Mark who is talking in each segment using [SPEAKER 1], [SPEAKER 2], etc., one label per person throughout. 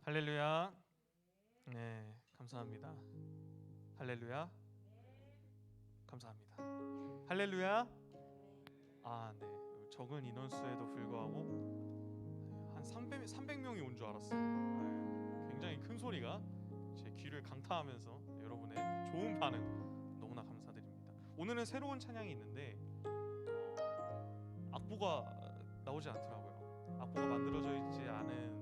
[SPEAKER 1] 할렐루야. 네, 감사합니다. 할렐루야. 감사합니다. 할렐루야. 네. 적은 인원수에도 불구하고 한 300명이 온 줄 알았어요. 굉장히 큰 소리가 제 귀를 강타하면서 여러분의 좋은 반응 너무나 감사드립니다. 오늘은 새로운 찬양이 있는데 악보가 나오지 않더라고요. 악보가 만들어져 있지 않은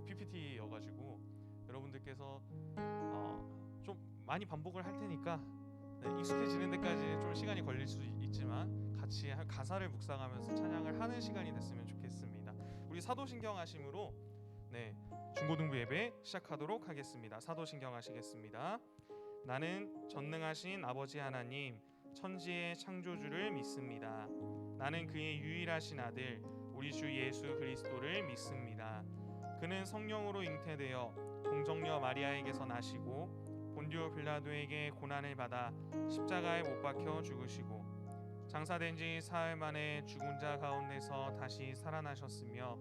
[SPEAKER 1] 그 PPT여가지고 여러분들께서 좀 많이 반복을 할 테니까 익숙해지는 데까지 좀 시간이 걸릴 수 있지만 같이 가사를 묵상하면서 찬양을 하는 시간이 됐으면 좋겠습니다. 우리 사도신경 하심으로 중고등부 예배 시작하도록 하겠습니다. 사도신경 하시겠습니다. 나는 전능하신 아버지 하나님 천지의 창조주를 믿습니다. 나는 그의 유일하신 아들 우리 주 예수 그리스도를 믿습니다. 그는 성령으로 잉태되어 동정녀 마리아에게서 나시고 본디오 빌라도에게 고난을 받아 십자가에 못 박혀 죽으시고 장사된 지 사흘 만에 죽은 자 가운데서 다시 살아나셨으며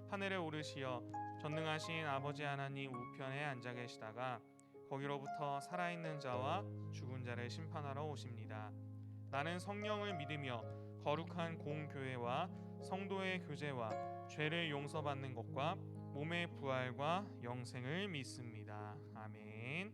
[SPEAKER 1] 하늘에 오르시어 전능하신 아버지 하나님 우편에 앉아 계시다가 거기로부터 살아있는 자와 죽은 자를 심판하러 오십니다. 나는 성령을 믿으며 거룩한 공교회와 성도의 교제와 죄를 용서받는 것과 몸의 부활과 영생을 믿습니다. 아멘.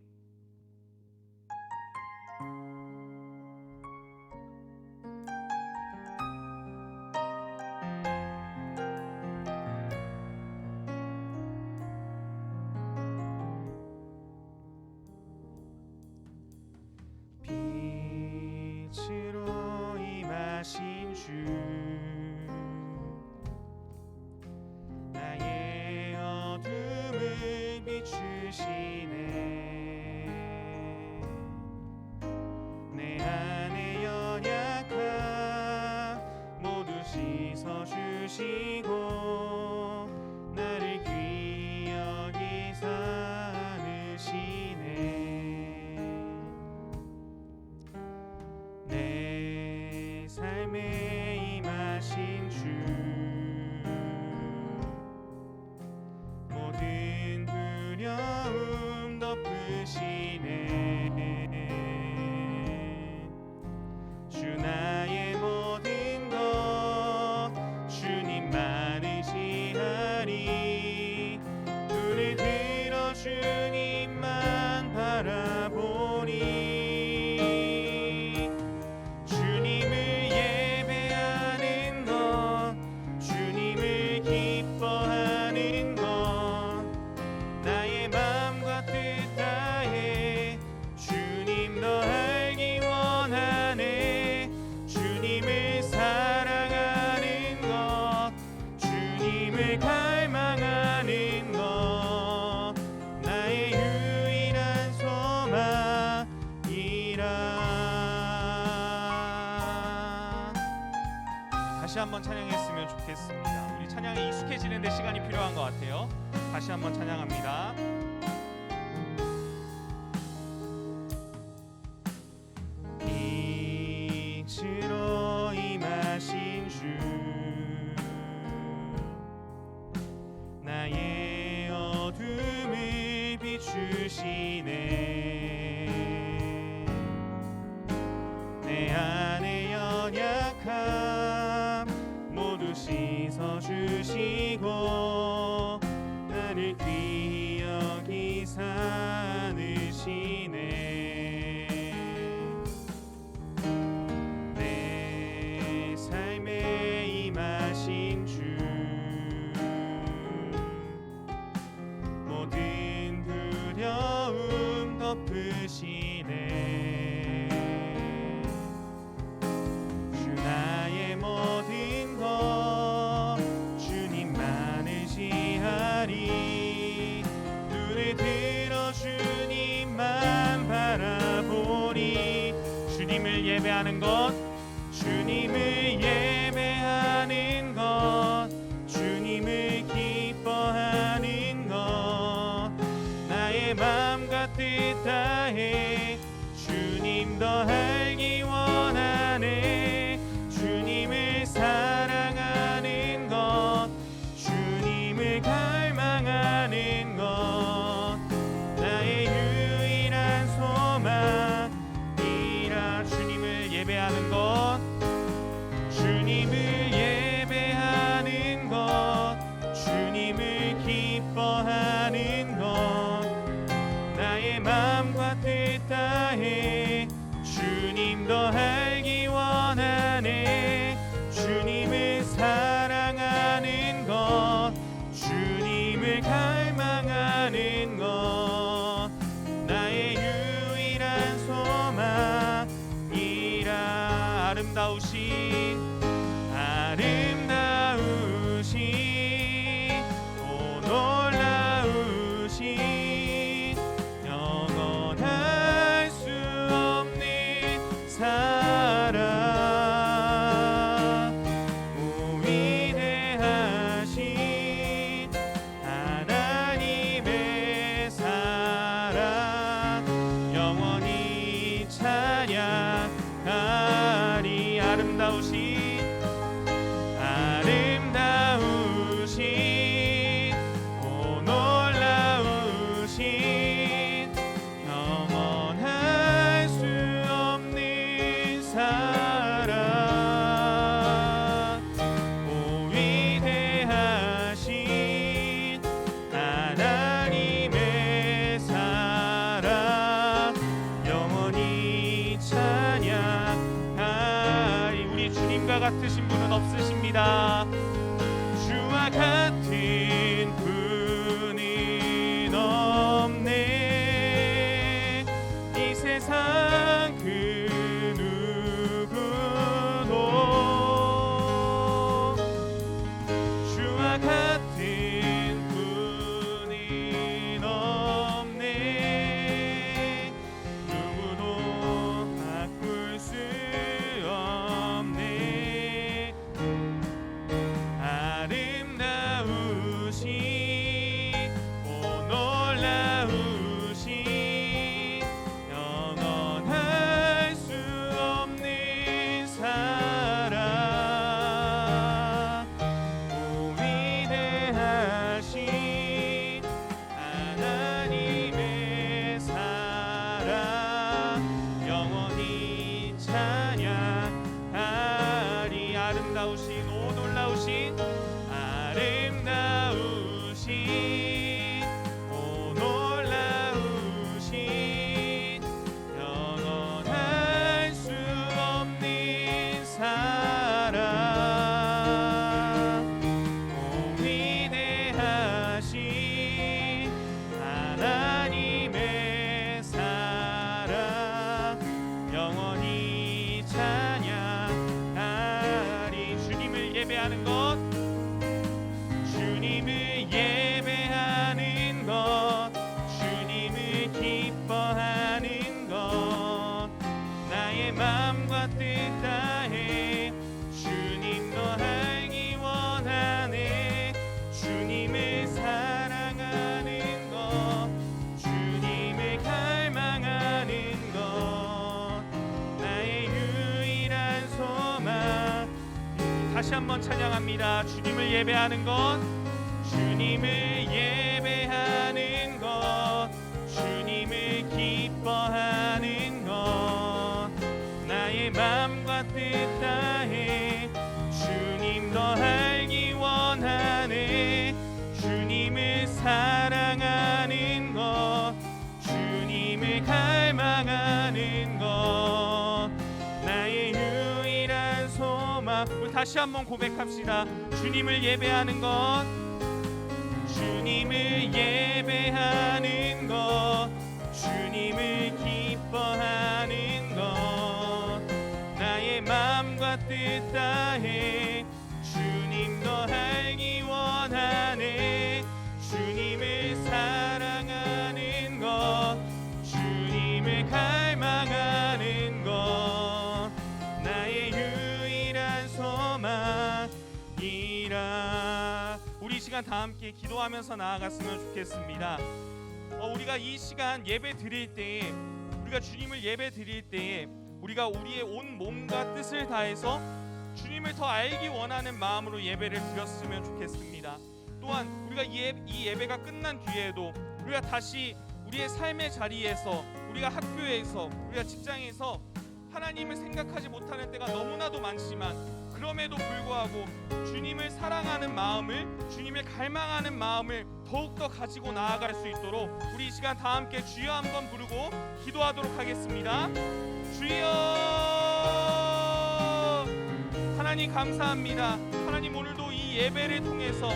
[SPEAKER 1] 빛으로 임하신 주 나의 어둠을 비추시네. 내 안에 연약함 모두 씻어주시고 나를 귀히 여기사 안으시네. 내 삶에 임하신 주 모든 두려움 덮으시네. 주 나의 모든 것 주님만 의지하리. 눈을 들어 주님만 바라보니 주님을 예배하는 것 주님을 기뻐하는 것 나의 마음과 뜻 다해 주님 더 알기 원하네. 주님을 사랑하는 것 주님을 갈망하는 것 나의 유일한 소망이라. 다시 한번 찬양했으면 좋겠습니다. 우리 찬양에 익숙해지는 데 시간이 필요한 것 같아요. 다시 한번 찬양합니다. 빛으로 임하신 주 나의 어둠을 비추시네. 내 안에 연약함 모두 씻어주시고 나를 귀히 여기사 안으시네. 내 삶에 임하신 주 모든 두려움 덮으시네. 주 나의 모든 것 주님만 의지하리. 눈을 들어 주님만 바라보리. 주님을 예배하는 것 주님을 예배하는 것 주님을 기뻐하는 것 나의 마음과 뜻 다해 주님 더 알기 원하네. 주님을 사랑하는 것 주님을 갈망하는 것 없으십니다. 주와 같은 분은 없네. 이 세상 그 누구도 주와 같은 분은 없네. 누구도 바꿀 수 없네. 아름다우신 오 놀라우신 영원할 수 없는 사랑 오 위대하신 하나님의 사랑 영원히 찬양하리. 아름다우신 오 놀라우신 아름다우신 오 놀라우신 영원할 수 없는 사랑 오 위대하신 하나님의 사랑 영원히 찬양하리. 주님을 예배하는 것, 주님을 예배하는 것, 주님을 기뻐하는 것, 나의 마음과 뜻 다해 주님 더 알기 원하네. 주님을 사랑하는 것, 주님을 갈망하는 것, 나의 유일한 소망. 다시 한번 찬양합니다. 주님을 예배하는 것, 주님을 예배하는 것, 주님을 기뻐하는 것, 나의 마음과 뜻 다해 주님 더 알기 원하네. 주님을 사랑하는 것, 주님을 갈망하는 것, 나의 유일한 소망. 우리 다시 한번 고백합시다. 주님을 예배하는 것, 주님을 예배하는 것, 주님을 기뻐하는 것, 나의 마음과 뜻 다해 주님 더 알기 원하네. 주님을 사랑하는 것, 주님을 갈망하는 것, 나의 유일한 소망이라. 우리 이 시간 다 함께 기도하면서 나아갔으면 좋겠습니다. 우리가 이 시간 예배 드릴 때에, 우리가 주님을 예배 드릴 때에 우리가 우리의 온 몸과 뜻을 다해서 주님을 더 알기 원하는 마음으로 예배를 드렸으면 좋겠습니다. 또한 우리가 이 예배가 끝난 뒤에도 우리가 다시 우리의 삶의 자리에서, 우리가 학교에서, 우리가 직장에서 하나님을 생각하지 못하는 때가 너무나도 많지만, 그럼에도 불구하고 주님을 사랑하는 마음을, 주님을 갈망하는 마음을 더욱더 가지고 나아갈 수 있도록 우리 이 시간 다 함께 주여 한번 부르고 기도하도록 하겠습니다. 주여, 하나님 감사합니다. 하나님, 오늘도 이 예배를 통해서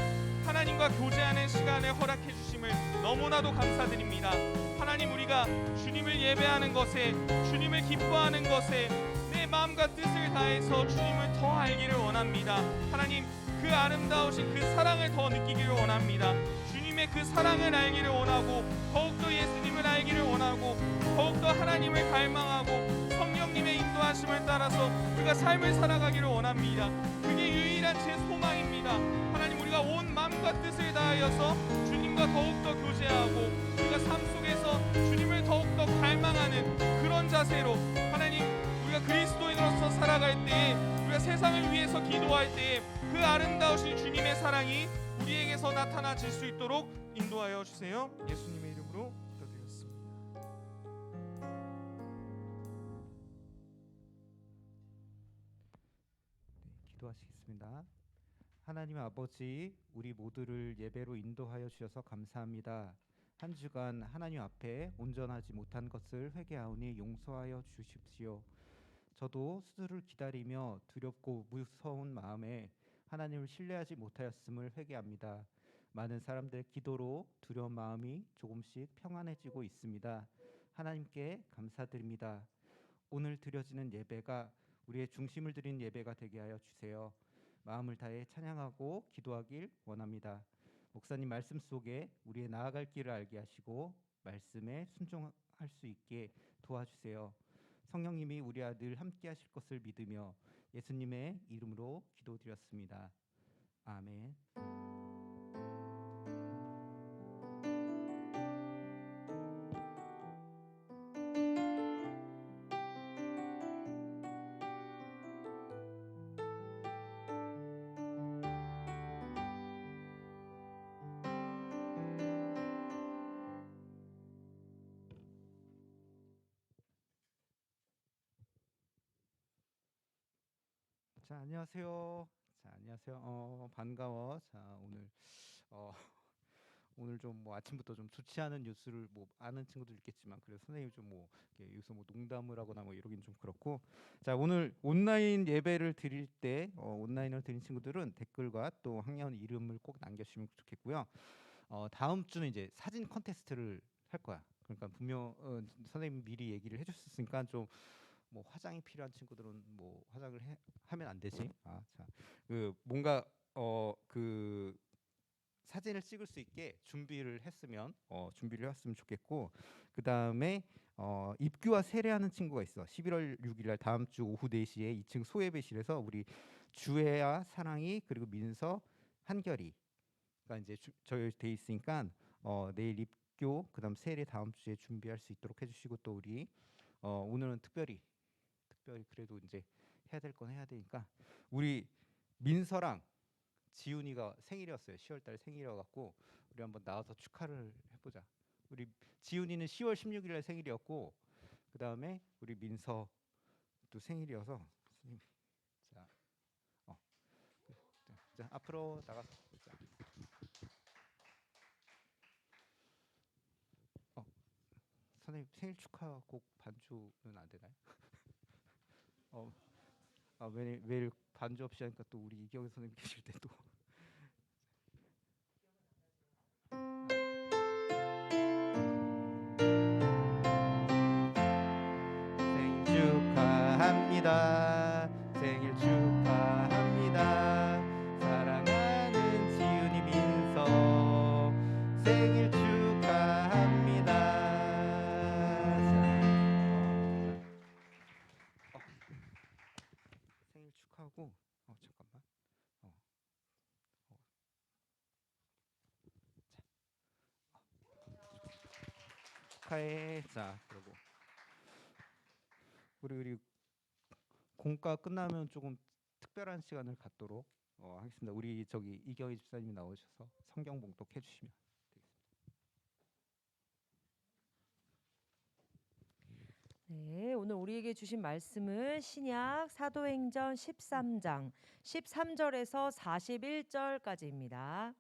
[SPEAKER 1] 하나님과 교제하는 시간을 허락해 주심을 너무나도 감사드립니다. 하나님, 우리가 주님을 예배하는 것에, 주님을 기뻐하는 것에 내 마음과 뜻을 다해서 주님을 더 알기를 원합니다. 하나님, 그 아름다우신 그 사랑을 더 느끼기를 원합니다. 주님의 그 사랑을 알기를 원하고, 더욱더 예수님을 알기를 원하고, 더욱더 하나님을 갈망하고 성령님의 인도하심을 따라서 우리가 삶을 살아가기를 원합니다. 그게 유일한 제 소망입니다. 하나님, 우리가 온 마음과 뜻을 다하여서 주님과 더욱더 교제하고 우리가 삶 속에서 주님을 더욱더 갈망하는 그런 자세로, 하나님, 우리가 그리스도인으로서 살아갈 때에, 우리가 세상을 위해서 기도할 때에 그 아름다우신 주님의 사랑이 우리에게서 나타나질 수 있도록 인도하여 주세요. 예수님의 이름으로 기도드렸습니다.
[SPEAKER 2] 기도하시겠습니다. 하나님 아버지, 우리 모두를 예배로 인도하여 주셔서 감사합니다. 한 주간 하나님 앞에 온전하지 못한 것을 회개하오니 용서하여 주십시오. 저도 수술을 기다리며 두렵고 무서운 마음에 하나님을 신뢰하지 못하였음을 회개합니다. 많은 사람들의 기도로 두려운 마음이 조금씩 평안해지고 있습니다. 하나님께 감사드립니다. 오늘 드려지는 예배가 우리의 중심을 드린 예배가 되게 하여 주세요. 마음을 다해 찬양하고 기도하길 원합니다. 목사님 말씀 속에 우리의 나아갈 길을 알게 하시고 말씀에 순종할 수 있게 도와주세요. 성령님이 우리와 늘 함께 하실 것을 믿으며 예수님의 이름으로 기도드렸습니다. 아멘. 자, 안녕하세요. 자, 안녕하세요. 반가워. 자, 오늘 어, 오늘 좀 뭐 아침부터 좀 좋지 않은 뉴스를 뭐 아는 친구들 있겠지만 그래서 선생님 좀 뭐 여기서 뭐 농담을 하거나 뭐 이러긴 좀 그렇고, 자, 오늘 온라인 예배를 드릴 때 온라인을 드린 친구들은 댓글과 또 학년 이름을 꼭 남겨주시면 좋겠고요. 다음 주는 이제 사진 컨테스트를 할 거야. 그러니까 분명 선생님 미리 얘기를 해줬으니까 좀 뭐 화장이 필요한 친구들은 뭐 화장을 하면 안 되지. 자, 그 뭔가 그 사진을 찍을 수 있게 준비를 했으면 좋겠고, 그 다음에 입교와 세례하는 친구가 있어. 11월 6일 날 다음 주 오후 4시에 2층 소예배실에서 우리 주혜야, 사랑이, 그리고 민서, 한결이가 이제 저희 돼 있으니까 내일 입교 그다음 세례 다음 주에 준비할 수 있도록 해주시고, 또 우리 오늘은 특별히 그래도 이제 해야 될 건 해야 되니까 우리 민서랑 지훈이가 생일이었어요. 10월 달 생일이어 갖고 우리 한번 나와서 축하를 해보자. 우리 지훈이는 10월 16일 날 생일이었고, 그 다음에 우리 민서도 생일이어서 선생님, 자, 자 앞으로 나가서 보자. 선생님 생일 축하곡 반주는 안 되나요? 매일 반주 없이 하니까 또 우리 이경희 선생님 계실 때 또 생일 축하합니다. 생일 축하합니다. 사랑하는 지훈이 민서 생일 축하합니다. 생일 축하하고 잠깐만. 축하해. 자, 그리고 우리 공과 끝나면 조금 특별한 시간을 갖도록 하겠습니다. 우리 저기 이경희 집사님이 나오셔서 성경 봉독해 주시면 되겠습니다.
[SPEAKER 3] 네, 오늘 우리에게 주신 말씀은 신약 사도행전 13장 13절에서 41절까지입니다.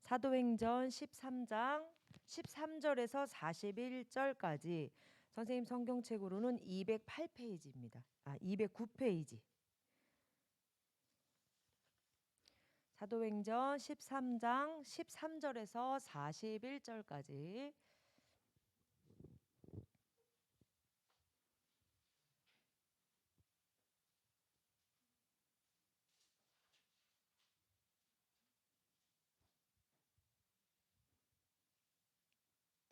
[SPEAKER 3] 사도행전 13장 13절에서 41절까지 선생님 성경책으로는 208페이지입니다. 209페이지. 사도행전 13장 13절에서 41절까지.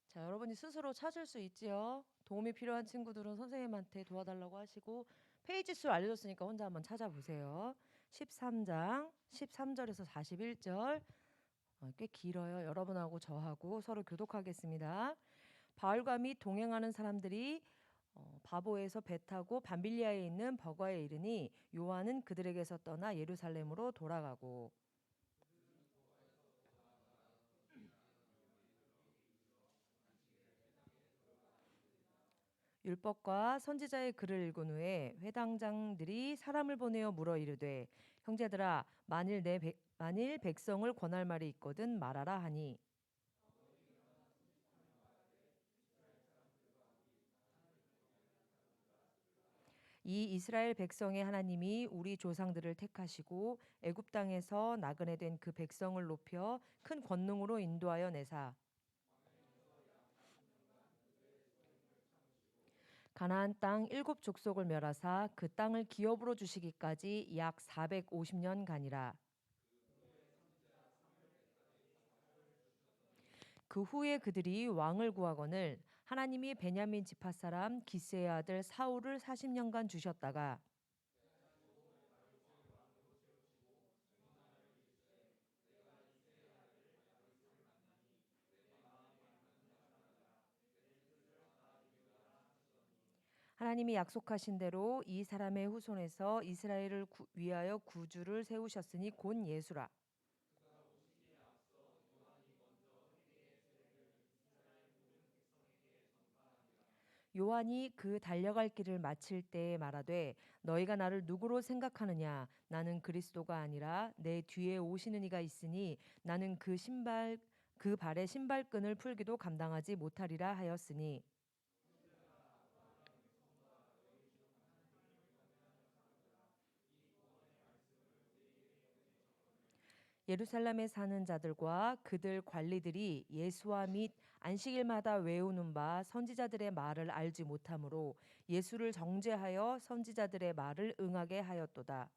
[SPEAKER 3] 자, 여러분이 스스로 찾을 수 있지요. 도움이 필요한 친구들은 선생님한테 도와달라고 하시고, 페이지 수 알려줬으니까 혼자 한번 찾아보세요. 13장 13절에서 41절. 꽤 길어요. 여러분하고 저하고 서로 교독하겠습니다. 바울과 및 동행하는 사람들이 바보에서 배 타고 밤빌리아에 있는 버가에 이르니 요한은 그들에게서 떠나 예루살렘으로 돌아가고, 율법과 선지자의 글을 읽은 후에 회당장들이 사람을 보내어 물어 이르되, 형제들아, 만일 백성을 권할 말이 있거든 말하라 하니, 이 이스라엘 백성의 하나님이 우리 조상들을 택하시고 애굽 땅에서 나그네 된 그 백성을 높여 큰 권능으로 인도하여 내사 가나안 땅 일곱 족속을 멸하사 그 땅을 기업으로 주시기까지 약 450년간이라. 그 후에 그들이 왕을 구하거늘 하나님이 베냐민 지파 사람 기스의 아들 사울을 40년간 주셨다가 하나님이 약속하신 대로 이 사람의 후손에서 이스라엘을 위하여 구주를 세우셨으니 곧 예수라. 요한이 그 달려갈 길을 마칠 때에 말하되 너희가 나를 누구로 생각하느냐 나는 그리스도가 아니라 내 뒤에 오시는 이가 있으니 나는 그 발의 신발끈을 풀기도 감당하지 못하리라 하였으니 예루살렘에 사는 자들과 그들 관리들이 예수와 및 안식일마다 외우는 바 선지자들의 말을 알지 못하므로 예수를 정죄하여 선지자들의 말을 응하게 하였도다.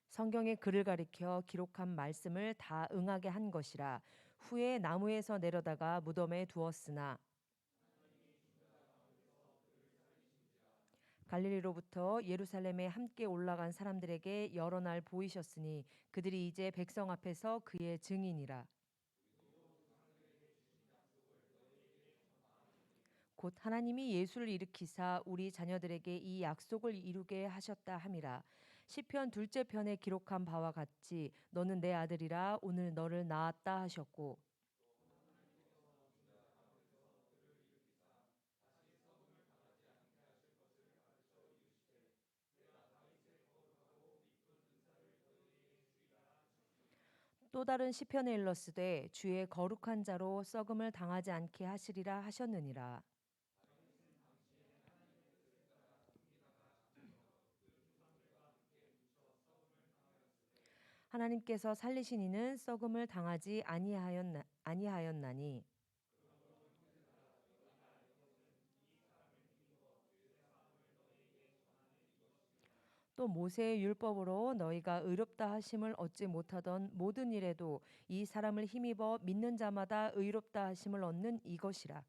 [SPEAKER 3] 성경의 글을 가리켜 기록한 말씀을 다 응하게 한 것이라. 후에 나무에서 내려다가 무덤에 두었으나 갈릴리로부터 예루살렘에 함께 올라간 사람들에게 여러 날 보이셨으니 그들이 이제 백성 앞에서 그의 증인이라. 곧 하나님이 예수를 일으키사 우리 자녀들에게 이 약속을 이루게 하셨다 함이라. 시편 둘째 편에 기록한 바와 같이 너는 내 아들이라 오늘 너를 낳았다 하셨고 또 다른 시편에 일렀으되 주의 거룩한 자로 썩음을 당하지 않게 하시리라 하셨느니라. 하나님께서 살리신 이는 썩음을 당하지 아니하였나니 또 모세의 율법으로 너희가 의롭다 하심을 얻지 못하던 모든 일에도 이 사람을 힘입어 믿는 자마다 의롭다 하심을 얻는 이것이라.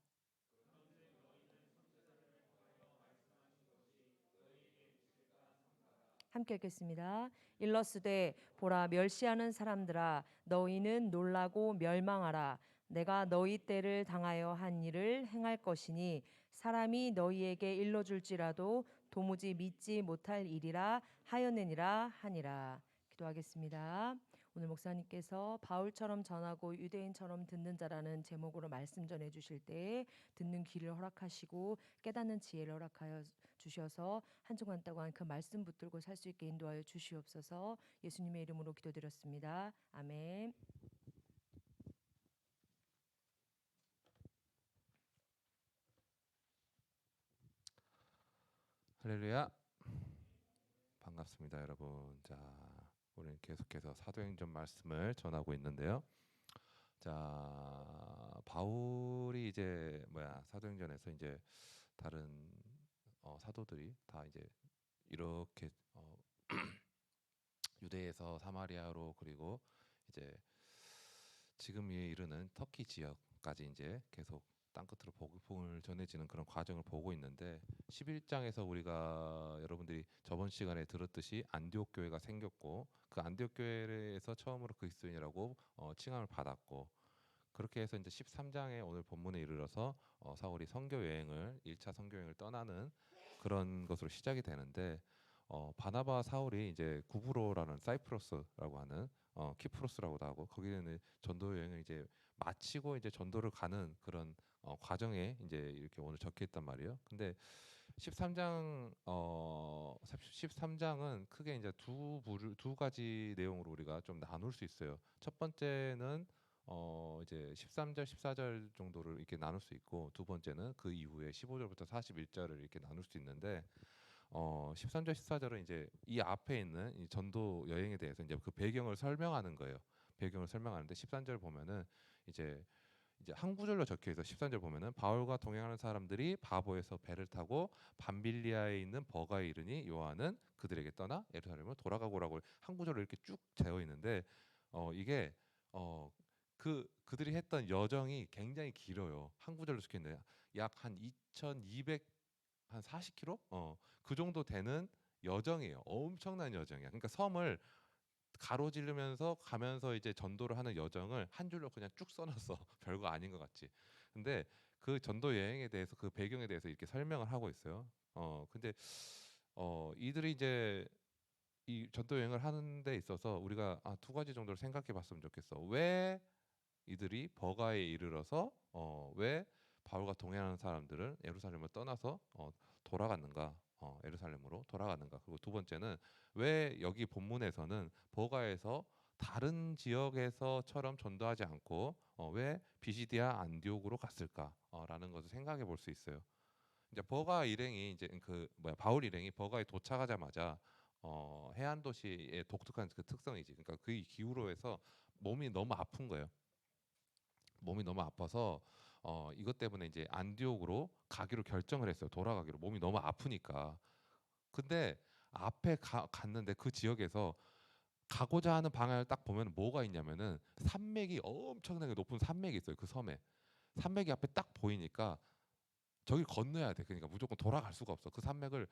[SPEAKER 3] 함께 읽겠습니다. 일러스되 보라 멸시하는 사람들아 너희는 놀라고 멸망하라. 내가 너희 때를 당하여 한 일을 행할 것이니 사람이 너희에게 일러줄지라도 도무지 믿지 못할 일이라 하였느니라 하니라. 기도하겠습니다. 오늘 목사님께서 바울처럼 전하고 유대인처럼 듣는 자라는 제목으로 말씀 전해 주실 때 듣는 귀를 허락하시고 깨닫는 지혜를 허락하여 주셔서 한 주간 동안 그 말씀 붙들고 살 수 있게 인도하여 주시옵소서. 예수님의 이름으로 기도드렸습니다. 아멘.
[SPEAKER 4] 할렐루야. 반갑습니다, 여러분. 자, 우리는 계속해서 사도행전 말씀을 전하고 있는데요. 자, 바울이 이제 사도행전에서 이제 다른 사도들이 다 이제 이렇게 유대에서 사마리아로 그리고 이제 지금에 이르는 터키 지역까지 이제 계속 땅끝으로 복음을 전해지는 그런 과정을 보고 있는데 11장에서 우리가 여러분들이 저번 시간에 들었듯이 안디옥 교회가 생겼고 그 안디옥 교회에서 처음으로 그리스도인이라고 칭함을 받았고 그렇게 해서 이제 13장에 오늘 본문에 이르러서 사울이 선교 여행을 1차 선교 여행을 떠나는 그런 것으로 시작이 되는데 바나바 사울이 이제 구브로라는 사이프러스라고 하는 키프로스라고도 하고 거기는 전도 여행을 이제 마치고 이제 전도를 가는 그런 과정에 이제 이렇게 오늘 적혀 있단 말이에요. 근데 13장은 크게 이제 두 가지 내용으로 우리가 좀 나눌 수 있어요. 첫 번째는 이제 13절, 14절 정도를 이렇게 나눌 수 있고 두 번째는 그 이후에 15절부터 41절을 이렇게 나눌 수 있는데 13절, 14절은 이제 이 앞에 있는 이 전도 여행에 대해서 이제 그 배경을 설명하는 거예요. 배경을 설명하는데 13절 보면은 이제 한 구절로 적혀 있어. 13절 보면은 바울과 동행하는 사람들이 바보에서 배를 타고 밤빌리아에 있는 버가에 이르니 요한은 그들에게 떠나 예루살렘으로 돌아가고라고 한 구절로 이렇게 쭉 되어 있는데 이게 그들이 했던 여정이 굉장히 길어요. 한 구절로 적혀 있는데 약 한 2,200 한 40km 그 정도 되는 여정이에요. 엄청난 여정이야. 그러니까 섬을 가로지르면서 가면서 이제 전도를 하는 여정을 한 줄로 그냥 쭉 써놨어. 별거 아닌 것 같지. 근데 그 전도 여행에 대해서 그 배경에 대해서 이렇게 설명을 하고 있어요. 근데 이들이 이제 이 전도 여행을 하는 데 있어서 우리가 두 가지 정도를 생각해 봤으면 좋겠어. 왜 이들이 버가에 이르러서 왜 바울과 동행하는 사람들은 예루살렘을 떠나서 돌아갔는가? 예루살렘으로 돌아갔는가? 그리고 두 번째는 왜 여기 본문에서는 버가에서 다른 지역에서처럼 전도하지 않고 왜 비시디아 안디옥으로 갔을까? 라는 것을 생각해 볼 수 있어요. 이제 버가 일행이 이제 바울 일행이 버가에 도착하자마자 해안 도시의 독특한 그 특성이지. 그러니까 그 기후로 해서 몸이 너무 아픈 거예요. 몸이 너무 아파서 이것 때문에 이제 안디옥으로 가기로 결정을 했어요. 돌아가기로. 몸이 너무 아프니까. 근데 앞에 갔는데 그 지역에서 가고자 하는 방향을 딱 보면 뭐가 있냐면은 산맥이 엄청나게 높은 산맥이 있어요. 그 섬에. 산맥이 앞에 딱 보이니까 저기 건너야 돼. 그러니까 무조건 돌아갈 수가 없어. 그 산맥을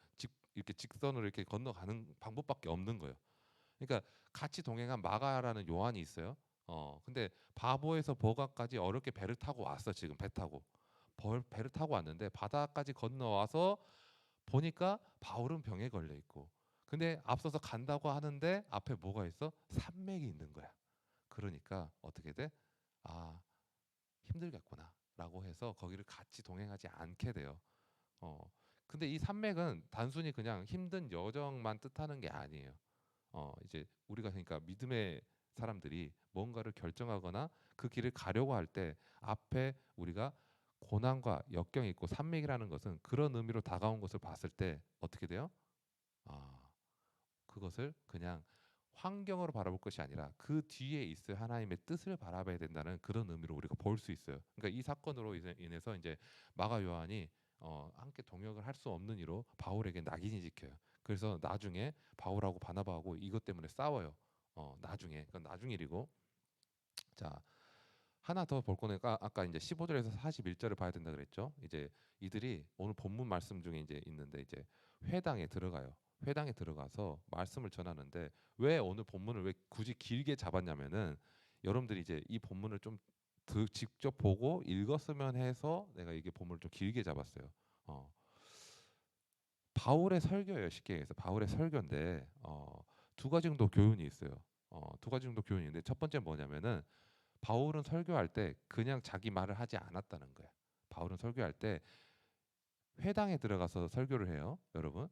[SPEAKER 4] 이렇게 직선으로 이렇게 건너가는 방법밖에 없는 거예요. 그러니까 같이 동행한 마가라는 요한이 있어요. 근데 바보에서 버가까지 어렵게 배를 타고 왔어. 지금 배 타고 배를 타고 왔는데 바다까지 건너와서 보니까 바울은 병에 걸려 있고, 근데 앞서서 간다고 하는데 앞에 뭐가 있어? 산맥이 있는 거야. 그러니까 어떻게 돼? 아, 힘들겠구나라고 해서 거기를 같이 동행하지 않게 돼요. 어, 근데 이 산맥은 단순히 그냥 힘든 여정만 뜻하는 게 아니에요. 이제 우리가 그러니까 믿음의 사람들이 뭔가를 결정하거나 그 길을 가려고 할 때 앞에 우리가 고난과 역경이 있고 산맥이라는 것은 그런 의미로 다가온 것을 봤을 때 어떻게 돼요? 아, 그것을 그냥 환경으로 바라볼 것이 아니라 그 뒤에 있을 하나님의 뜻을 바라봐야 된다는 그런 의미로 우리가 볼 수 있어요. 그러니까 이 사건으로 인해서 이제 마가 요한이 함께 동역을 할 수 없는 이로 바울에게 낙인이 찍혀요. 그래서 나중에 바울하고 바나바하고 이것 때문에 싸워요. 나중에 그건 나중 일이고. 자, 하나 더 볼 거는 아까 이제 15절에서 41절을 봐야 된다 그랬죠. 이제 이들이 오늘 본문 말씀 중에 이제 있는데 이제 회당에 들어가요. 회당에 들어가서 말씀을 전하는데 왜 오늘 본문을 왜 굳이 길게 잡았냐면은 여러분들이 이제 이 본문을 좀 직접 보고 읽었으면 해서 내가 이게 본문을 좀 길게 잡았어요. 바울의 설교예요. 쉽게 얘기해서 바울의 설교인데 두 가지 정도 교훈이 있어요. 두 가지 정도 교훈이 있는데 첫 번째 뭐냐면은 바울은 설교할 때 그냥 자기 말을 하지 않았다는 거야. 바울은 설교할 때 회당에 들어가서 설교를 해요. 여러분,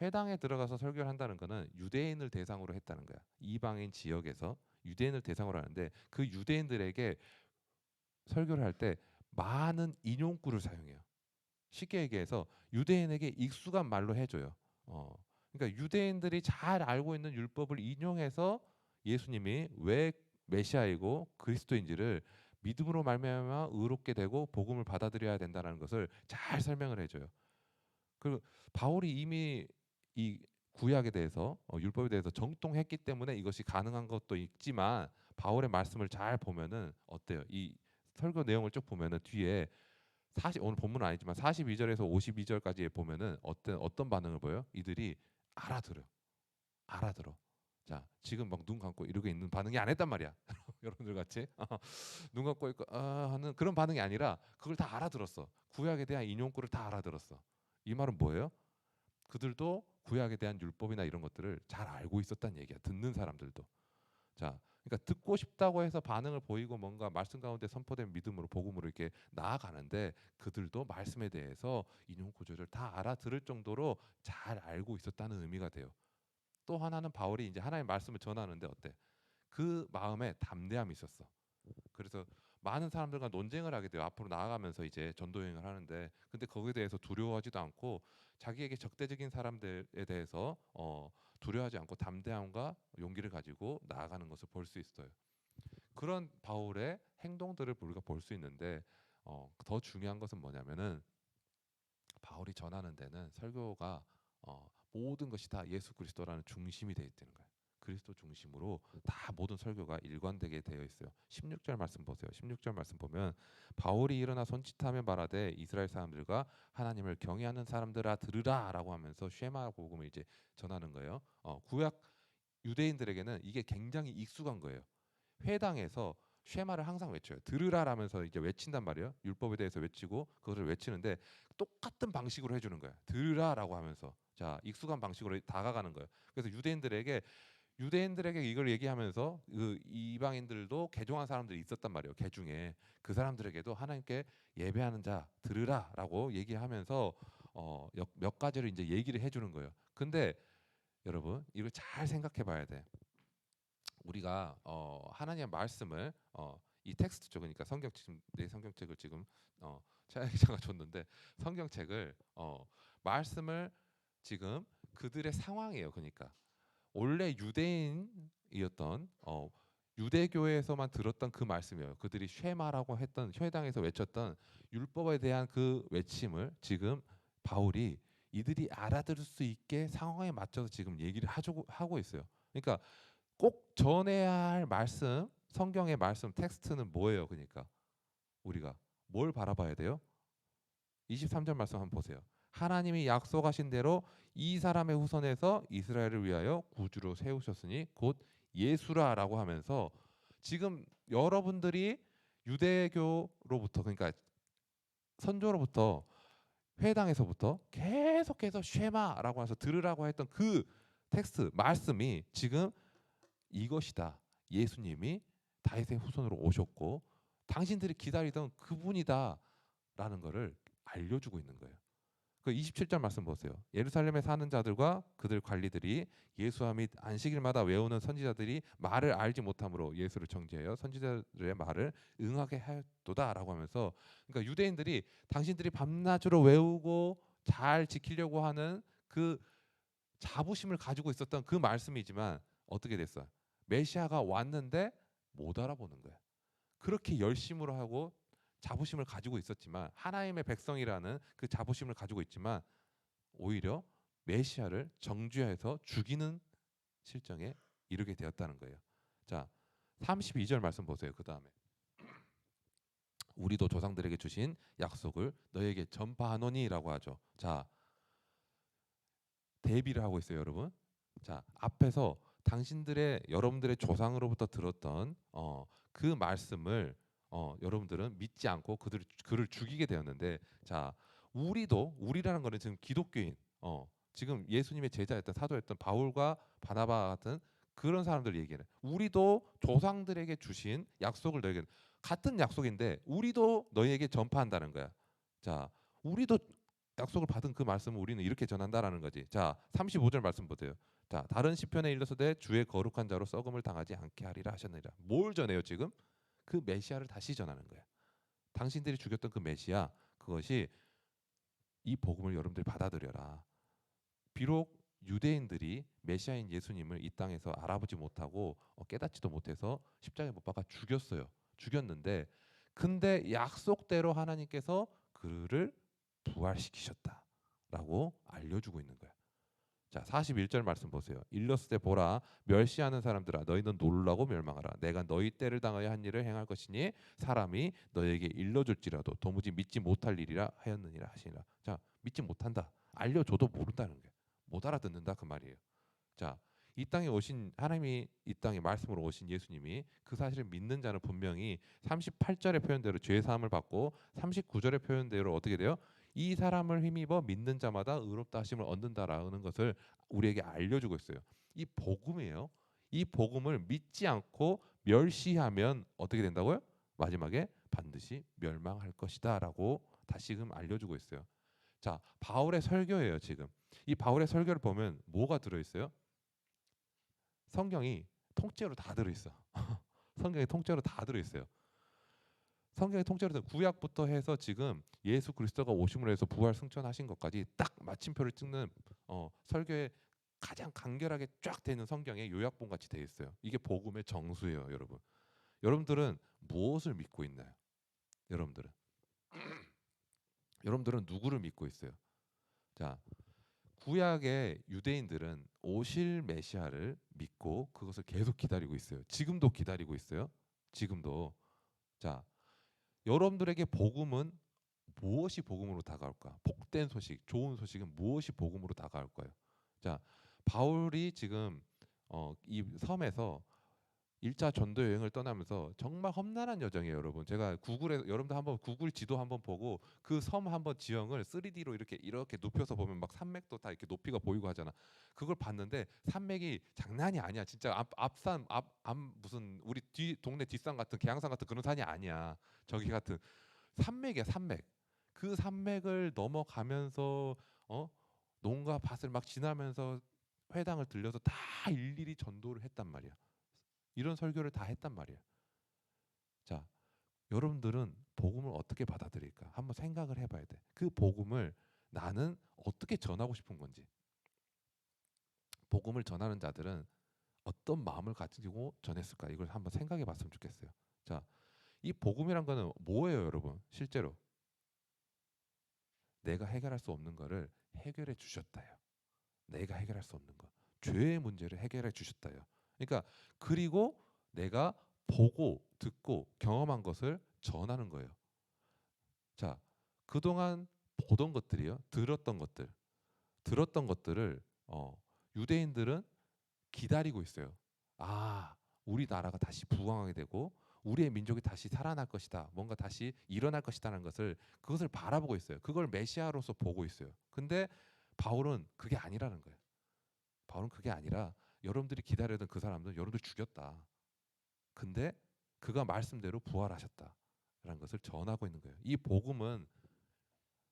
[SPEAKER 4] 회당에 들어가서 설교를 한다는 거는 유대인을 대상으로 했다는 거야. 이방인 지역에서 유대인을 대상으로 하는데 그 유대인들에게 설교를 할 때 많은 인용구를 사용해요. 쉽게 얘기해서 유대인에게 익숙한 말로 해줘요. 그러니까 유대인들이 잘 알고 있는 율법을 인용해서 예수님이 왜 메시아이고 그리스도인지를 믿음으로 말미암아 의롭게 되고 복음을 받아들여야 된다는 것을 잘 설명을 해줘요. 그리고 바울이 이미 이 구약에 대해서 율법에 대해서 정통했기 때문에 이것이 가능한 것도 있지만 바울의 말씀을 잘 보면은 어때요? 이 설교 내용을 쭉 보면은 뒤에 오늘 본문은 아니지만 42절에서 52절까지 보면은 어떤 반응을 보여요? 이들이 알아들어요. 알아들어. 자, 지금 막 눈 감고 이러고 있는 반응이 안 했단 말이야. 여러분들 같이 눈 감고 있고 하는 그런 반응이 아니라 그걸 다 알아들었어. 구약에 대한 인용구를 다 알아들었어. 이 말은 뭐예요? 그들도 구약에 대한 율법이나 이런 것들을 잘 알고 있었다는 얘기야. 듣는 사람들도. 자, 그러니까 듣고 싶다고 해서 반응을 보이고 뭔가 말씀 가운데 선포된 믿음으로 복음으로 이렇게 나아가는데 그들도 말씀에 대해서 인용 구조를 다 알아들을 정도로 잘 알고 있었다는 의미가 돼요. 또 하나는 바울이 이제 하나님의 말씀을 전하는데 어때? 그 마음에 담대함이 있었어. 그래서 많은 사람들과 논쟁을 하게 돼요. 앞으로 나아가면서 이제 전도 여행을 하는데, 근데 거기에 대해서 두려워하지도 않고 자기에게 적대적인 사람들에 대해서 두려워하지 않고 담대함과 용기를 가지고 나아가는 것을 볼 수 있어요. 그런 바울의 행동들을 우리가 볼 수 있는데, 더 중요한 것은 뭐냐면은 바울이 전하는 데는 설교가 모든 것이 다 예수 그리스도라는 중심이 되어 있다는 거예요. 그리스도 중심으로 다 모든 설교가 일관되게 되어 있어요. 16절 말씀 보세요. 16절 말씀 보면 바울이 일어나 손짓하며 말하되 이스라엘 사람들과 하나님을 경외하는 사람들아 들으라라고 하면서 쉐마 복음을 이제 전하는 거예요. 구약 유대인들에게는 이게 굉장히 익숙한 거예요. 회당에서 쉐마를 항상 외쳐요. 들으라라면서 이제 외친단 말이에요. 율법에 대해서 외치고 그것을 외치는데 똑같은 방식으로 해주는 거예요. 들으라라고 하면서 자 익숙한 방식으로 다가가는 거예요. 그래서 유대인들에게 이걸 얘기하면서 그 이방인들도 개종한 사람들이 있었단 말이에요. 개중에 그 사람들에게도 하나님께 예배하는 자 들으라라고 얘기하면서 몇 가지를 이제 얘기를 해주는 거예요. 근데 여러분 이걸 잘 생각해봐야 돼. 우리가 하나님의 말씀을 이 텍스트죠. 그러니까 성경 지금 내 성경책을 지금 차야 기자가 줬는데 성경책을 말씀을 지금 그들의 상황이에요. 그러니까 원래 유대인이었던 유대교에서만 들었던 그 말씀이에요. 그들이 쉐마라고 했던 회당에서 외쳤던 율법에 대한 그 외침을 지금 바울이 이들이 알아들을 수 있게 상황에 맞춰서 지금 얘기를 하고 있어요. 그러니까 꼭 전해야 할 말씀, 성경의 말씀 텍스트는 뭐예요? 그러니까 우리가 뭘 바라봐야 돼요? 23절 말씀 한번 보세요. 하나님이 약속하신 대로 이 사람의 후손에서 이스라엘을 위하여 구주로 세우셨으니 곧 예수라라고 하면서 지금 여러분들이 유대교로부터 그러니까 선조로부터 회당에서부터 계속해서 쉐마라고 해서 들으라고 했던 그 텍스트 말씀이 지금 이것이다. 예수님이 다윗의 후손으로 오셨고 당신들이 기다리던 그분이다라는 것을 알려주고 있는 거예요. 그 27절 말씀 보세요. 예루살렘에 사는 자들과 그들 관리들이 예수와 및 안식일마다 외우는 선지자들이 말을 알지 못함으로 예수를 정죄하여 선지자들의 말을 응하게 하였도다라고 하면서 그러니까 유대인들이 당신들이 밤낮으로 외우고 잘 지키려고 하는 그 자부심을 가지고 있었던 그 말씀이지만 어떻게 됐어요? 메시아가 왔는데 못 알아보는 거야. 그렇게 열심으로 하고 자부심을 가지고 있었지만 하나님의 백성이라는 그 자부심을 가지고 있지만 오히려 메시아를 정죄해서 죽이는 실정에 이르게 되었다는 거예요. 자, 32절 말씀 보세요. 그 다음에 우리도 조상들에게 주신 약속을 너에게 전파하노니라고 하죠. 자, 대비를 하고 있어요, 여러분. 자, 앞에서 여러분들의 조상으로부터 들었던 그 말씀을 여러분들은 믿지 않고 그를 죽이게 되었는데, 자, 우리라는 거는 지금 기독교인, 지금 예수님의 제자였던 사도였던 바울과 바나바 같은 그런 사람들 얘기는 우리도 조상들에게 주신 약속을 너에게 같은 약속인데 우리도 너희에게 전파한다는 거야. 자, 우리도 약속을 받은 그 말씀을 우리는 이렇게 전한다라는 거지. 자, 35절 말씀 보세요. 자, 다른 시편에 일러서되 주의 거룩한 자로 썩음을 당하지 않게 하리라 하셨느니라. 뭘 전해요 지금? 그 메시아를 다시 전하는 거야. 당신들이 죽였던 그 메시아, 그것이 이 복음을 여러분들이 받아들여라. 비록 유대인들이 메시아인 예수님을 이 땅에서 알아보지 못하고 깨닫지도 못해서 십자가에 못 박아 죽였는데 근데 약속대로 하나님께서 그를 부활시키셨다라고 알려주고 있는 거야. 자, 41절 말씀 보세요. 일렀을 때 보라 멸시하는 사람들아 너희는 놀라고 멸망하라. 내가 너희 때를 당하여 한 일을 행할 것이니 사람이 너희에게 일러줄지라도 도무지 믿지 못할 일이라 하였느니라 하시니라. 자, 믿지 못한다. 알려줘도 모른다는 거예요. 못 알아듣는다 그 말이에요. 자, 이 땅에 오신 하나님이 이 땅에 말씀으로 오신 예수님이 그 사실을 믿는 자는 분명히 38절의 표현대로 죄 사함을 받고 39절의 표현대로 어떻게 돼요? 이 사람을 힘입어 믿는 자마다 의롭다 하심을 얻는다라는 것을 우리에게 알려주고 있어요. 이 복음이에요. 이 복음을 믿지 않고 멸시하면 어떻게 된다고요? 마지막에 반드시 멸망할 것이다라고 다시금 알려주고 있어요. 자, 바울의 설교예요. 지금 이 바울의 설교를 보면 뭐가 들어있어요? 성경이 통째로 다 들어있어. 성경에 통째로 다 들어있어요. 성경에 통째로 구약부터 해서 지금 예수 그리스도가 오심으로 해서 부활 승천하신 것까지 딱 마침표를 찍는 설교에 가장 간결하게 쫙 되는 성경의 요약본 같이 되어 있어요. 이게 복음의 정수예요, 여러분. 여러분들은 무엇을 믿고 있나요? 여러분들은 누구를 믿고 있어요? 자, 구약의 유대인들은 오실 메시아를 믿고 그것을 계속 기다리고 있어요. 지금도 기다리고 있어요. 지금도. 자, 여러분들에게 복음은 무엇이 복음으로 다가올까? 복된 소식, 좋은 소식은 무엇이 복음으로 다가올까요? 자, 바울이 지금 이 섬에서 1차 전도 여행을 떠나면서 정말 험난한 여정이에요, 여러분. 제가 구글에 여러분들 한번 구글 지도 한번 보고 그 섬 한번 지형을 3D로 이렇게 눕혀서 보면 막 산맥도 다 이렇게 높이가 보이고 하잖아. 그걸 봤는데 산맥이 장난이 아니야. 진짜 앞산 앞 무슨 우리 뒤 동네 뒷산 같은 계양산 같은 그런 산이 아니야. 저기 같은 산맥이야, 산맥. 그 산맥을 넘어가면서 농가 밭을 막 지나면서 회당을 들려서 다 일일이 전도를 했단 말이야. 이런 설교를 다 했단 말이에요. 자, 여러분들은 복음을 어떻게 받아들일까? 한번 생각을 해봐야 돼. 그 복음을 나는 어떻게 전하고 싶은 건지. 복음을 전하는 자들은 어떤 마음을 가지고 전했을까? 이걸 한번 생각해 봤으면 좋겠어요. 자, 이 복음이란 거는 뭐예요, 여러분? 실제로 내가 해결할 수 없는 거를 해결해 주셨다요. 내가 해결할 수 없는 거. 죄의 문제를 해결해 주셨다요. 그러니까 그리고 내가 보고 듣고 경험한 것을 전하는 거예요. 자, 그동안 보던 것들이요, 들었던 것들을 유대인들은 기다리고 있어요. 아, 우리 나라가 다시 부강하게 되고 우리의 민족이 다시 살아날 것이다. 뭔가 다시 일어날 것이다라는 것을 그것을 바라보고 있어요. 그걸 메시아로서 보고 있어요. 근데 바울은 그게 아니라는 거예요. 바울은 그게 아니라 여러분들이 기다리던 그 사람들 여러분들 죽였다. 근데 그가 말씀대로 부활하셨다라는 것을 전하고 있는 거예요. 이 복음은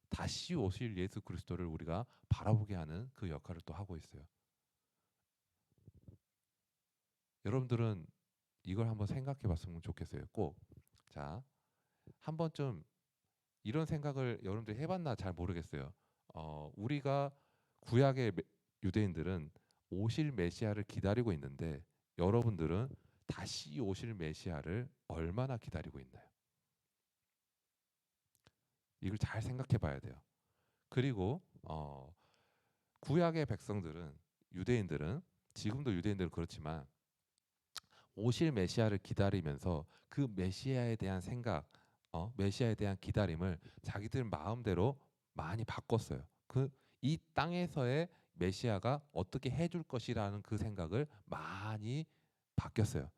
[SPEAKER 4] 다시 오실 예수 그리스도를 우리가 바라보게 하는 그 역할을 또 하고 있어요. 여러분들은 이걸 한번 생각해 봤으면 좋겠어요. 꼭. 자, 한 번쯤 이런 생각을 여러분들이 해봤나 잘 모르겠어요. 우리가 구약의 유대인들은 오실 메시아를 기다리고 있는데 여러분들은 다시 오실 메시아를 얼마나 기다리고 있나요? 이걸 잘 생각해 봐야 돼요. 그리고 구약의 백성들은 유대인들은 지금도 유대인들은 그렇지만 오실 메시아를 기다리면서 그 메시아에 대한 생각, 메시아에 대한 기다림을 자기들 마음대로 많이 바꿨어요. 그 이 땅에서의 메시아가 어떻게 해줄 것이라는 그 생각을 많이 바뀌었어요.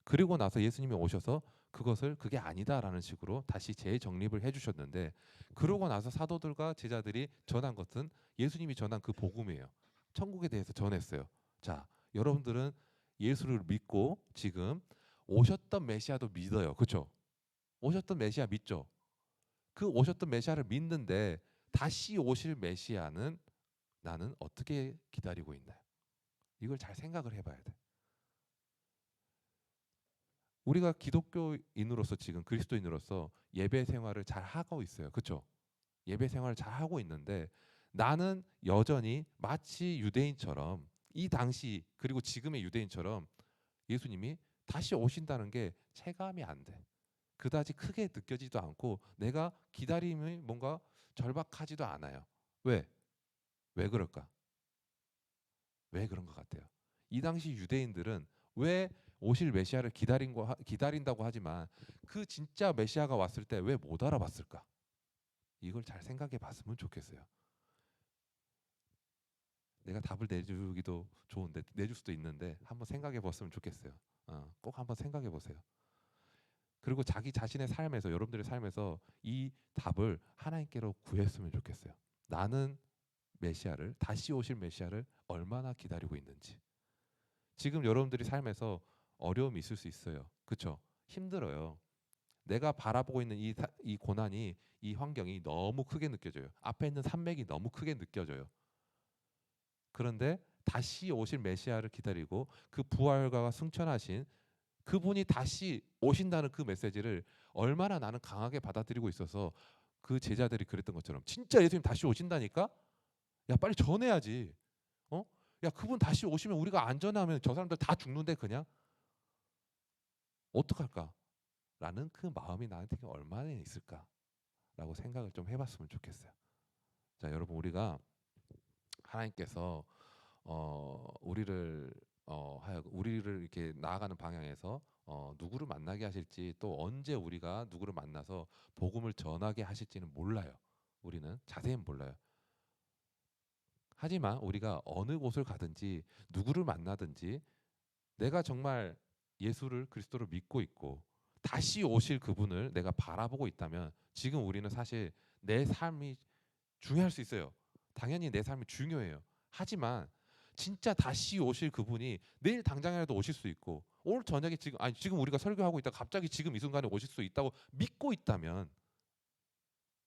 [SPEAKER 4] 그리고 나서 예수님이 오셔서 그것을 그게 아니다라는 식으로 다시 재정립을 해주셨는데 그러고 나서 사도들과 제자들이 전한 것은 예수님이 전한 그 복음이에요. 천국에 대해서 전했어요. 자, 여러분들은 예수를 믿고 지금 오셨던 메시아도 믿어요. 그렇죠? 오셨던 메시아 믿죠? 그 오셨던 메시아를 믿는데 다시 오실 메시아는 나는 어떻게 기다리고 있나요? 이걸 잘 생각을 해봐야 돼. 우리가 기독교인으로서 지금 그리스도인으로서 예배 생활을 잘 하고 있어요. 그렇죠? 예배 생활을 잘 하고 있는데 나는 여전히 마치 유대인처럼 이 당시 그리고 지금의 유대인처럼 예수님이 다시 오신다는 게 체감이 안 돼. 그다지 크게 느껴지도 않고 내가 기다림이 뭔가 절박하지도 않아요. 왜? 왜 그럴까? 왜 그런 것 같아요? 이 당시 유대인들은 왜 오실 메시아를 기다린다고 하지만 그 진짜 메시아가 왔을 때 왜 못 알아봤을까? 이걸 잘 생각해 봤으면 좋겠어요. 내가 답을 내주기도 좋은데 내줄 수도 있는데 한번 생각해 봤으면 좋겠어요. 꼭 한번 생각해 보세요. 그리고 자기 자신의 삶에서 여러분들의 삶에서 이 답을 하나님께로 구했으면 좋겠어요. 나는 메시아를 다시 오실 메시아를 얼마나 기다리고 있는지. 지금 여러분들이 삶에서 어려움이 있을 수 있어요. 그렇죠? 힘들어요. 내가 바라보고 있는 이 고난이 이 환경이 너무 크게 느껴져요. 앞에 있는 산맥이 너무 크게 느껴져요. 그런데 다시 오실 메시아를 기다리고 그 부활과 승천하신 그분이 다시 오신다는 그 메시지를 얼마나 나는 강하게 받아들이고 있어서 그 제자들이 그랬던 것처럼 진짜 예수님 다시 오신다니까? 야 빨리 전해야지. 어? 야 그분 다시 오시면 우리가 안 전하면 저 사람들 다 죽는데 그냥 어떡할까? 라는 그 마음이 나한테 얼마나 있을까라고 생각을 좀 해봤으면 좋겠어요. 자 여러분 우리가 하나님께서 우리를 우리를 이렇게 나아가는 방향에서 누구를 만나게 하실지 또 언제 우리가 누구를 만나서 복음을 전하게 하실지는 몰라요. 우리는 자세히는 몰라요. 하지만 우리가 어느 곳을 가든지 누구를 만나든지 내가 정말 예수를 그리스도를 믿고 있고 다시 오실 그분을 내가 바라보고 있다면 지금 우리는 사실 내 삶이 중요할 수 있어요. 당연히 내 삶이 중요해요. 하지만 진짜 다시 오실 그분이 내일 당장이라도 오실 수 있고 오늘 저녁에 지금 우리가 설교하고 있다 갑자기 지금 이 순간에 오실 수 있다고 믿고 있다면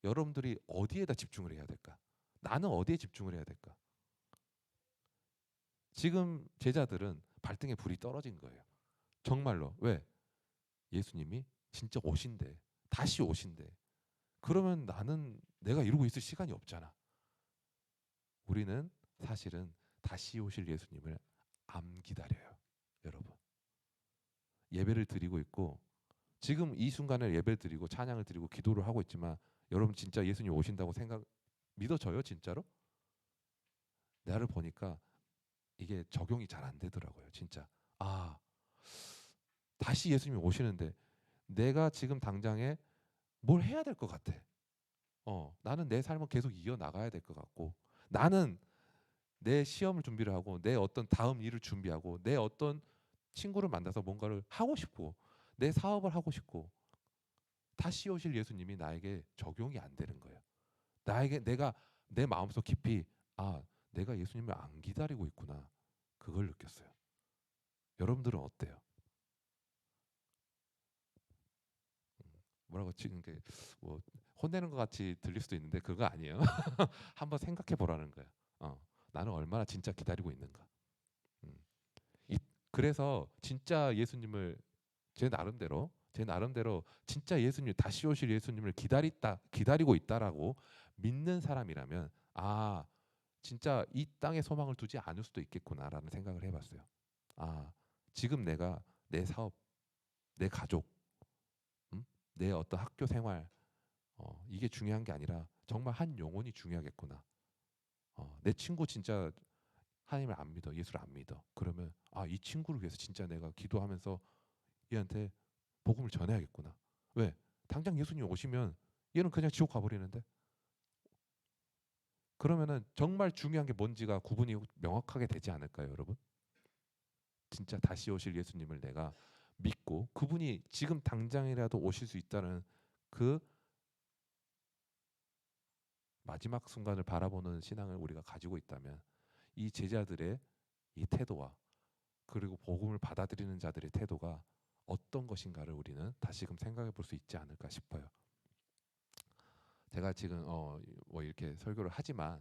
[SPEAKER 4] 여러분들이 어디에다 집중을 해야 될까? 나는 어디에 집중을 해야 될까? 지금 제자들은 발등에 불이 떨어진 거예요. 정말로. 왜? 예수님이 진짜 오신대. 다시 오신대. 그러면 나는 내가 이러고 있을 시간이 없잖아. 우리는 사실은 다시 오실 예수님을 안 기다려요. 여러분. 예배를 드리고 있고 지금 이 순간에 예배를 드리고 찬양을 드리고 기도를 하고 있지만 여러분 진짜 예수님 오신다고 믿어져요 진짜로? 나를 보니까 이게 적용이 잘 안 되더라고요 진짜. 아 다시 예수님이 오시는데 내가 지금 당장에 뭘 해야 될 것 같아. 나는 내 삶을 계속 이어나가야 될 것 같고 나는 내 시험을 준비를 하고 내 어떤 다음 일을 준비하고 내 어떤 친구를 만나서 뭔가를 하고 싶고 내 사업을 하고 싶고 다시 오실 예수님이 나에게 적용이 안 되는 거예요. 내가 내 마음속 깊이 내가 예수님을 안 기다리고 있구나. 그걸 느꼈어요. 여러분들은 어때요? 뭐라고 지금 뭐 혼내는 것 같이 들릴 수도 있는데 그거 아니에요. 한번 생각해 보라는 거예요. 나는 얼마나 진짜 기다리고 있는가. 음. 그래서 진짜 예수님을 제 나름대로 진짜 예수님 다시 오실 예수님을 기다리고 있다라고 믿는 사람이라면 진짜 이 땅에 소망을 두지 않을 수도 있겠구나라는 생각을 해봤어요. 지금 내가 내 사업, 내 가족, 내 어떤 학교 생활 이게 중요한 게 아니라 정말 한 영혼이 중요하겠구나. 내 친구 진짜 하나님을 안 믿어, 예수를 안 믿어. 그러면 이 친구를 위해서 진짜 내가 기도하면서 얘한테 복음을 전해야겠구나. 왜? 당장 예수님 오시면 얘는 그냥 지옥 가버리는데. 그러면은 정말 중요한 게 뭔지가 구분이 명확하게 되지 않을까요, 여러분? 진짜 다시 오실 예수님을 내가 믿고 그분이 지금 당장이라도 오실 수 있다는 그 마지막 순간을 바라보는 신앙을 우리가 가지고 있다면 이 제자들의 이 태도와 그리고 복음을 받아들이는 자들의 태도가 어떤 것인가를 우리는 다시금 생각해 볼 수 있지 않을까 싶어요. 제가 지금 뭐 이렇게 설교를 하지만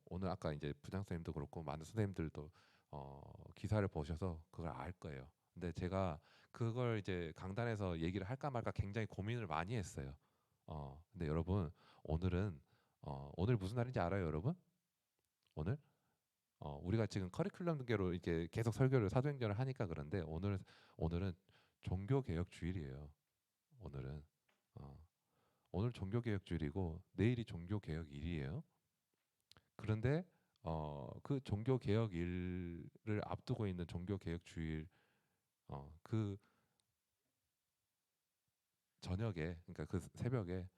[SPEAKER 4] 오늘 아까 이제 부장 선생님도 그렇고 많은 선생님들도 기사를 보셔서 그걸 알 거예요. 근데 제가 그걸 이제 강단에서 얘기를 할까 말까 굉장히 고민을 많이 했어요. 근데 여러분 오늘 무슨 날인지 알아요, 여러분? 오늘 우리가 지금 커리큘럼계로 이렇게 계속 설교를 사도행전을 하니까 그런데 오늘은 종교개혁 주일이에요. 오늘은 오늘 종교개혁 주일이고 내일이 종교개혁일이에요. 그런데 그 종교개혁일을 앞두고 있는 종교개혁 주일 그 저녁에 그러니까 그 새벽에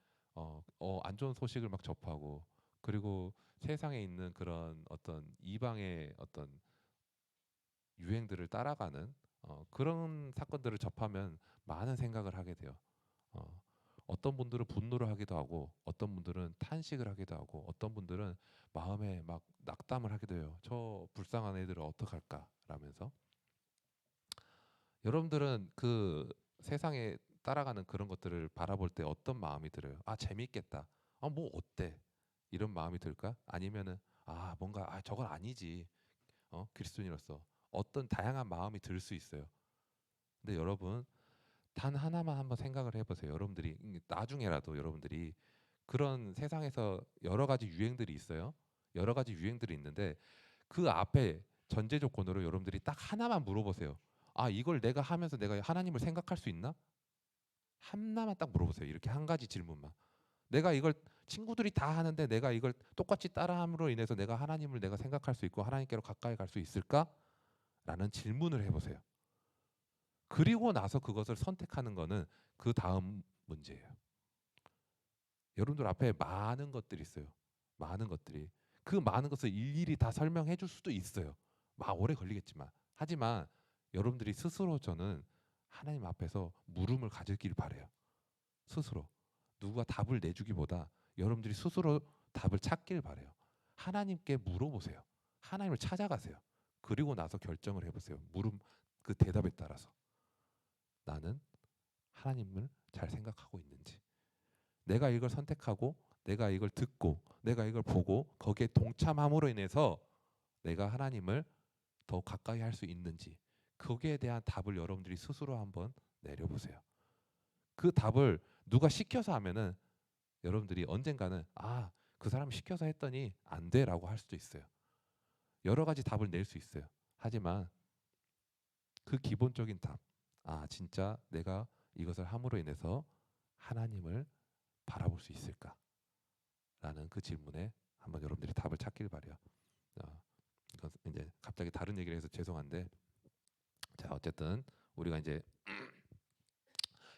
[SPEAKER 4] 안 좋은 소식을 막 접하고 그리고 세상에 있는 그런 어떤 이방의 어떤 유행들을 따라가는 그런 사건들을 접하면 많은 생각을 하게 돼요. 어떤 분들은 분노를 하기도 하고 어떤 분들은 탄식을 하기도 하고 어떤 분들은 마음에 막 낙담을 하기도 해요. 저 불쌍한 애들을 어떡할까 라면서 여러분들은 그 세상에 따라가는 그런 것들을 바라볼 때 어떤 마음이 들어요? 재밌겠다. 뭐 어때? 이런 마음이 들까? 아니면은 뭔가 저건 아니지. 그리스도인으로서 어떤 다양한 마음이 들 수 있어요. 근데 여러분 단 하나만 한번 생각을 해보세요. 여러분들이 나중에라도 여러분들이 그런 세상에서 여러 가지 유행들이 있어요. 여러 가지 유행들이 있는데 그 앞에 전제 조건으로 여러분들이 딱 하나만 물어보세요. 아, 이걸 내가 하면서 내가 하나님을 생각할 수 있나? 하나만 딱 물어보세요. 이렇게 한 가지 질문만. 내가 이걸 친구들이 다 하는데 내가 이걸 똑같이 따라함으로 인해서 내가 하나님을 내가 생각할 수 있고 하나님께로 가까이 갈 수 있을까? 라는 질문을 해보세요. 그리고 나서 그것을 선택하는 거는 그 다음 문제예요. 여러분들 앞에 많은 것들이 있어요. 많은 것들이. 그 많은 것을 일일이 다 설명해 줄 수도 있어요. 막 오래 걸리겠지만. 하지만 여러분들이 스스로 저는 하나님 앞에서 물음을 가지길 바래요. 스스로. 누가 답을 내주기보다 여러분들이 스스로 답을 찾길 바래요. 하나님께 물어보세요. 하나님을 찾아가세요. 그리고 나서 결정을 해보세요. 물음 그 대답에 따라서. 나는 하나님을 잘 생각하고 있는지. 내가 이걸 선택하고 내가 이걸 듣고 내가 이걸 보고 거기에 동참함으로 인해서 내가 하나님을 더 가까이 할 수 있는지 거기에 대한 답을 여러분들이 스스로 한번 내려보세요. 그 답을 누가 시켜서 하면은 여러분들이 언젠가는 아, 그 사람이 시켜서 했더니 안 돼라고 할 수도 있어요. 여러 가지 답을 낼 수 있어요. 하지만 그 기본적인 답, 아, 진짜 내가 이것을 함으로 인해서 하나님을 바라볼 수 있을까? 라는 그 질문에 한번 여러분들이 답을 찾길 바래요. 이건 이제 갑자기 다른 얘기를 해서 죄송한데, 자, 어쨌든 우리가 이제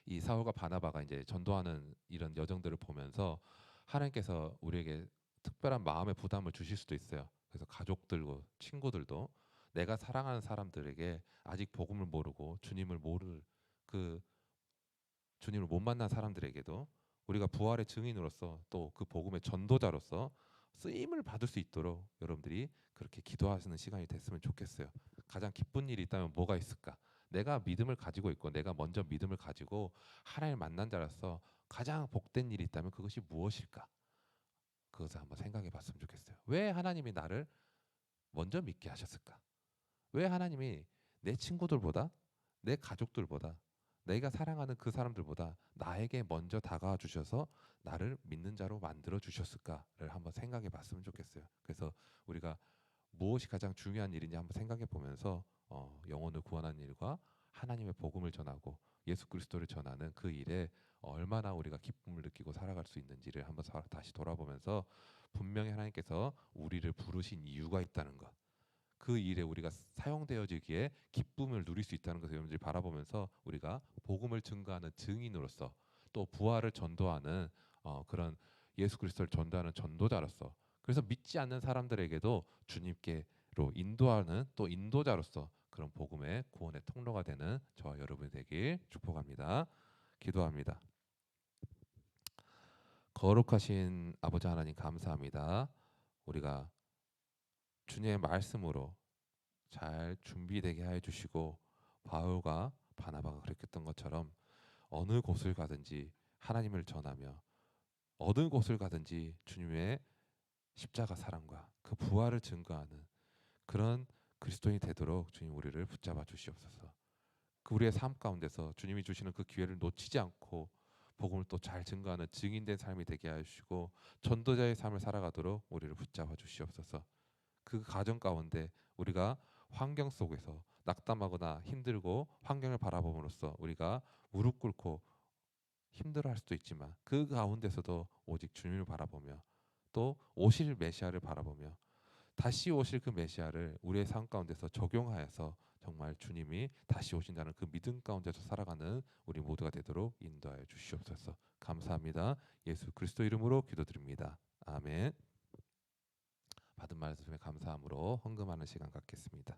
[SPEAKER 4] 이 사울과 바나바가 이제 전도하는 이런 여정들을 보면서 하나님께서 우리에게 특별한 마음의 부담을 주실 수도 있어요. 그래서 가족들고 친구들도 내가 사랑하는 사람들에게 아직 복음을 모르고 주님을 모를 그 주님을 못 만난 사람들에게도 우리가 부활의 증인으로서 또 그 복음의 전도자로서 쓰임을 받을 수 있도록 여러분들이 그렇게 기도하시는 시간이 됐으면 좋겠어요. 가장 기쁜 일이 있다면 뭐가 있을까? 내가 믿음을 가지고 있고 내가 먼저 믿음을 가지고 하나님을 만난 자로서 가장 복된 일이 있다면 그것이 무엇일까? 그것을 한번 생각해 봤으면 좋겠어요. 왜 하나님이 나를 먼저 믿게 하셨을까? 왜 하나님이 내 친구들보다 내 가족들보다 내가 사랑하는 그 사람들보다 나에게 먼저 다가와 주셔서 나를 믿는 자로 만들어 주셨을까를 한번 생각해 봤으면 좋겠어요. 그래서 우리가 무엇이 가장 중요한 일인지 한번 생각해 보면서 영혼을 구원하는 일과 하나님의 복음을 전하고 예수 그리스도를 전하는 그 일에 얼마나 우리가 기쁨을 느끼고 살아갈 수 있는지를 한번 다시 돌아보면서 분명히 하나님께서 우리를 부르신 이유가 있다는 것, 그 일에 우리가 사용되어지기에 기쁨을 누릴 수 있다는 것을 여러분들이 바라보면서 우리가 복음을 증거하는 증인으로서 또 부활을 전도하는 그런 예수 그리스도를 전도하는 전도자로서, 그래서 믿지 않는 사람들에게도 주님께로 인도하는 또 인도자로서 그런 복음의 구원의 통로가 되는 저와 여러분이 되길 축복합니다. 기도합니다. 거룩하신 아버지 하나님 감사합니다. 우리가 주님의 말씀으로 잘 준비되게 해 주시고 바울과 바나바가 그랬던 것처럼 어느 곳을 가든지 하나님을 전하며 어느 곳을 가든지 주님의 십자가 사랑과 그 부활을 증거하는 그런 그리스도인이 되도록 주님 우리를 붙잡아 주시옵소서. 그 우리의 삶 가운데서 주님이 주시는 그 기회를 놓치지 않고 복음을 또 잘 증거하는 증인된 삶이 되게 하시고 전도자의 삶을 살아가도록 우리를 붙잡아 주시옵소서. 그 가정 가운데 우리가 환경 속에서 낙담하거나 힘들고 환경을 바라봄으로써 우리가 무릎 꿇고 힘들어할 수도 있지만 그 가운데서도 오직 주님을 바라보며 또 오실 메시아를 바라보며 다시 오실 그 메시아를 우리의 삶 가운데서 적용하여서 정말 주님이 다시 오신다는 그 믿음 가운데서 살아가는 우리 모두가 되도록 인도하여 주시옵소서. 감사합니다. 예수 그리스도 이름으로 기도드립니다. 아멘. 받은 말씀에 감사함으로 헌금하는 시간 갖겠습니다.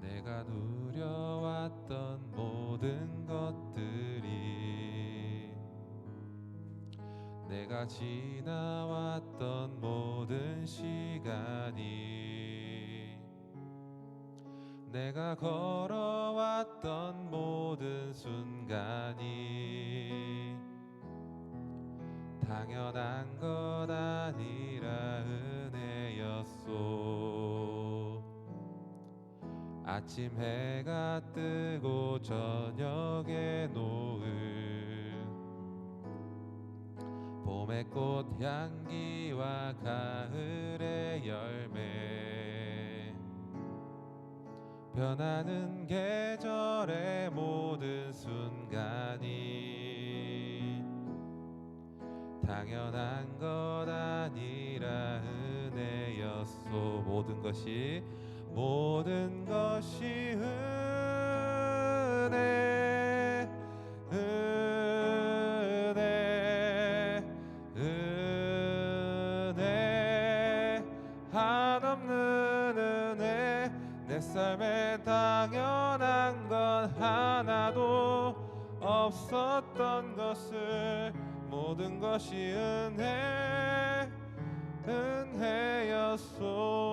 [SPEAKER 4] 내가 누려왔던 모든 것들이 내가 지나왔던 모든 시간이 내가 걸어왔던 모든 순간이 당연한 것 아니라 아침 해가 뜨고 저녁에 노을 봄의 꽃 향기와 가을의 열매 변하는 계절의 모든 순간이 당연한 것 아니라 은혜였소. 모든 것이 은혜 은혜 은혜 한없는 은혜 내 삶에 당연한 것 하나도 없었던 것을 모든 것이 은혜였소.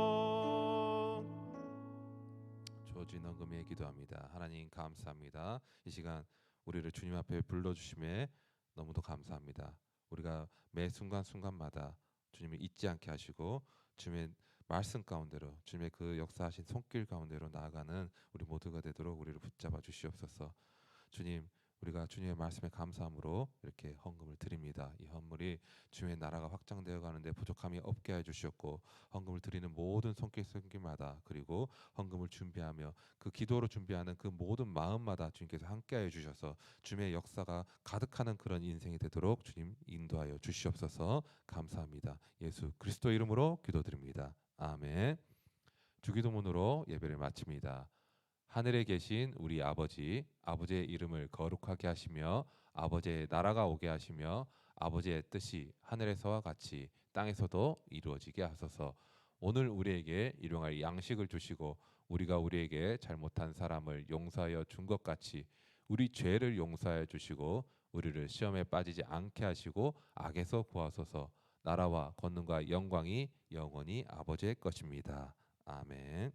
[SPEAKER 4] 조진원금에 기도합니다. 하나님 감사합니다. 이 시간 우리를 주님 앞에 불러주심에 너무도 감사합니다. 우리가 매 순간순간마다 주님을 잊지 않게 하시고 주님의 말씀 가운데로 주님의 그 역사하신 손길 가운데로 나아가는 우리 모두가 되도록 우리를 붙잡아 주시옵소서. 주님, 우리가 주님의 말씀에 감사함으로 이렇게 헌금을 드립니다. 이 헌물이 주님의 나라가 확장되어 가는데 부족함이 없게 해 주시옵고 헌금을 드리는 모든 손길마다 그리고 헌금을 준비하며 그 기도로 준비하는 그 모든 마음마다 주님께서 함께하여 주셔서 주님의 역사가 가득하는 그런 인생이 되도록 주님 인도하여 주시옵소서. 감사합니다. 예수 그리스도 이름으로 기도드립니다. 아멘. 주기도문으로 예배를 마칩니다. 하늘에 계신 우리 아버지, 아버지의 이름을 거룩하게 하시며 아버지의 나라가 오게 하시며 아버지의 뜻이 하늘에서와 같이 땅에서도 이루어지게 하소서. 오늘 우리에게 일용할 양식을 주시고 우리가 우리에게 잘못한 사람을 용서하여 준 것 같이 우리 죄를 용서하여 주시고 우리를 시험에 빠지지 않게 하시고 악에서 구하소서. 나라와 권능과 영광이 영원히 아버지의 것입니다. 아멘.